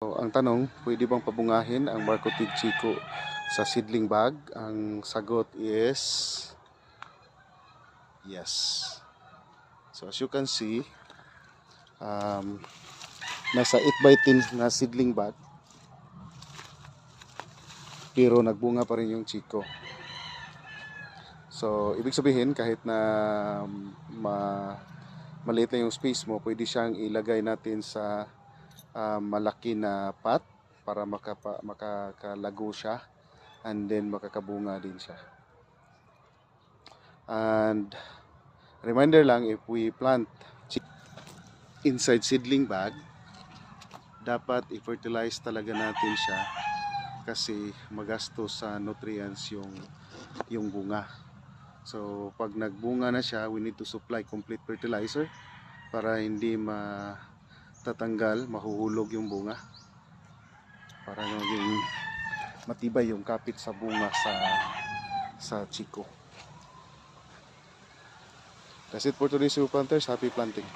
So, ang tanong, pwede bang pabungahin ang Marcotig Chico sa seedling bag? Ang sagot is yes. So as you can see, nasa 8x10 na seedling bag, pero nagbunga pa rin yung Chico. So ibig sabihin, kahit na maliit na yung space mo, pwede siyang ilagay natin sa malaki na pot para makakalago siya, and then makakabunga din siya. And reminder lang, if we plant inside seedling bag, dapat i-fertilize talaga natin siya kasi magastos sa nutrients yung bunga. So pag nagbunga na siya, we need to supply complete fertilizer para hindi matatanggal, mahuhulog yung bunga, para maging matibay yung kapit sa bunga sa Chico. That's it for today's Super Planters. Happy planting!